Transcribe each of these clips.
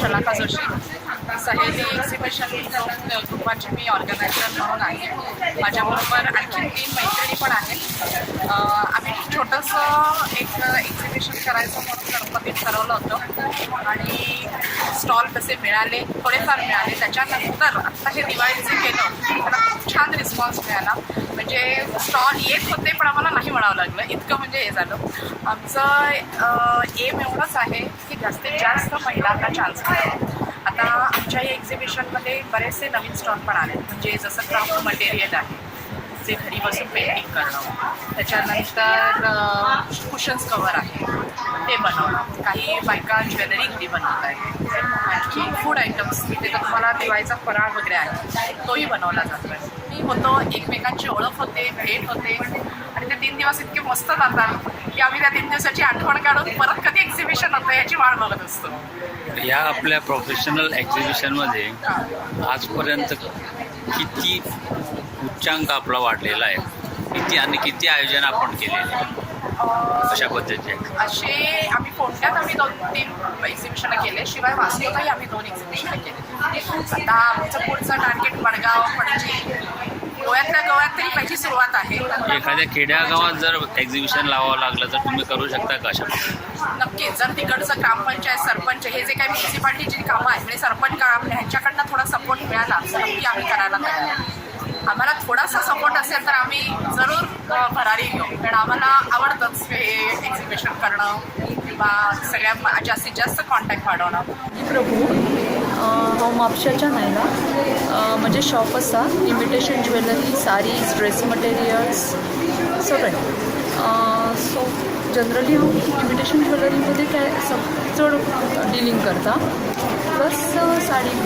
शलाका जोशी. सहेली एक्झिबिशन ग्रुपाची मी ऑर्गनायझर म्हणून आहे. माझ्याबरोबर आणखी 3 मैत्रिणी पण आहेत. आम्ही छोटंसं एक एक्झिबिशन करायचं म्हणून गणपतीत ठरवलं होतं आणि स्टॉल तसे मिळाले, थोडेफार मिळाले. त्याच्यानंतर आत्ता हे दिवाळीचं केलं त्याला खूप छान रिस्पॉन्स मिळाला. म्हणजे स्टॉल येत होते पण आम्हाला नाही म्हणावं लागलं, इतकं म्हणजे हे झालं. आमचं एम एवढंच आहे की जास्तीत जास्त महिलांना चान्स मिळावा. आता आमच्या या एक्झिबिशनमध्ये बरेचसे नवीन स्टॉल पण आले, म्हणजे जसं क्राफ्ट मटेरियल आहे जे घरी बसून पेंटिंग करणं, त्याच्यानंतर कुशन्स कवर आहे ते बनवणं, काही बायका ज्वेलरी घरी बनवत आहे, आणखी फूड आयटम्स तिथे तर तुम्हाला दिवाळीचा फराळ वगैरे आहे तोही बनवला जातो आहे. मी होतो, एकमेकांची ओळख होते, भेट होते आणि ते 3 दिवस इतके मस्त जातात की आम्ही त्या 3 दिवसाची आठवण काढून परत कधी एक्झिबिशन होतं याची वाट बघत असतो. या आपल्या प्रोफेशनल एक्झिबिशनमध्ये आजपर्यंत किती उच्चांक आपला वाढलेला आहे, किती आणि किती आयोजन आपण केलेले अशा पद्धतीचे? असे आम्ही कोणत्यात आम्ही 2-3 एक्झिबिशन केले, शिवाय वास्तवताही आम्ही 2 एक्झिबिशन केले. आता आमचं पुढचं टार्गेट वडगाव, पणजी, गोव्यातल्या गोव्यात तरी पहिली सुरुवात आहे. एखाद्या खेड्यागावात जर एक्झिबिशन लावावं लागलं तर तुम्ही करू शकता का अशा? नक्कीच. जर तिकडचं ग्रामपंचायत, सरपंच हे जे काही म्युन्सिपाल्टीची कामं आहेत म्हणजे सरपंच काम ह्यांच्याकडनं थोडा सपोर्ट मिळाला तर नक्की आम्ही करायला तयार आहे. आम्हाला थोडासा सपोर्ट असेल तर आम्ही जरूर भरारी घेऊ, कारण आम्हाला आवडतंच हे एक्झिबिशन करणं किंवा सगळ्या जास्तीत जास्त कॉन्टॅक्ट वाढवणं. प्रभू हांव म्हापशेच्यान आयलां. म्हजें शॉप आसा, imitation jewellery, saris, dress materials सगळें. सो जनरली हांव इमिटेशन ज्वेलरीमध्ये चड डिलींग करता, प्लस साडी.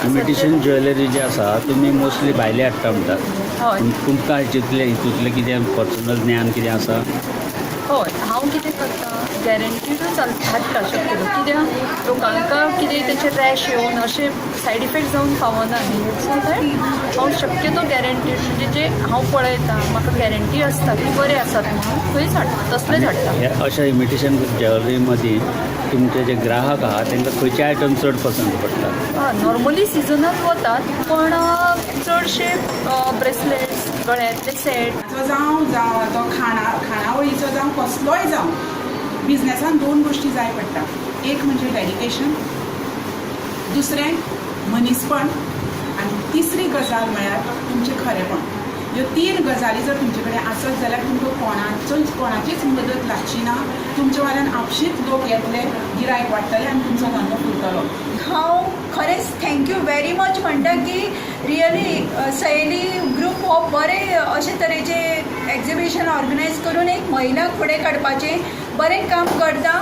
इमिटेशन ज्वेलरी जी आसा तुमी मोस्टली भायले हाडटा म्हणटात. हय तुमकां हितूंतलें कितें पर्सनल ज्ञान कितें आसा? हय, हांव कितें करता, गॅरंटीडूच हाडटा शक्यतो. कित्याक लोकांका कितें तेचे रॅश येवन अशे सायड इफेक्ट जावन फावना न्ही. सो दॅट हांव शक्यतो गॅरंटीड, म्हणजे जे हांव पळयता म्हाका गॅरंटी आसता की बरें आसात म्हणून थंयच हाडटा, तसलेच हाडटा. ह्या अशा इमिटेशन ज्वेलरी मदीं तुमचे जे ग्राहक आहात तांकां खंयचे आयटम चड पसंत पडटा? नॉर्मली सिजनल वतात, पण चडशे ब्रेसलेट्स, गळ्यांतले सेट. जावं तो खाणावळीचो जावं कसलोय जावं, बिझनेसान 2 गोश्टी जाय पडटा. एक म्हणजे डेडिकेशन, दुसरें मनीसपण, आनी तिसरी गजाल म्हळ्यार तुमचें खरेंपण. ह्यो 3 गजाली जर तुमचे कडेन आसत जाल्यार तुमकां कोणाचीच मदत लागची ना. तुमच्या वाल्यान आपशींच लोक येतले, गिरायक वाडटलें आनी तुमचो धंदो फुलतलो. हांव खरेंच थँक्यू व्हेरी मच म्हणटा की रियली सहेली ग्रूप हो बरें अशे तरेचे एक्झिबिशन ऑर्गनायज करून एक महिलाक फुडें काडपाचें बरें काम करता.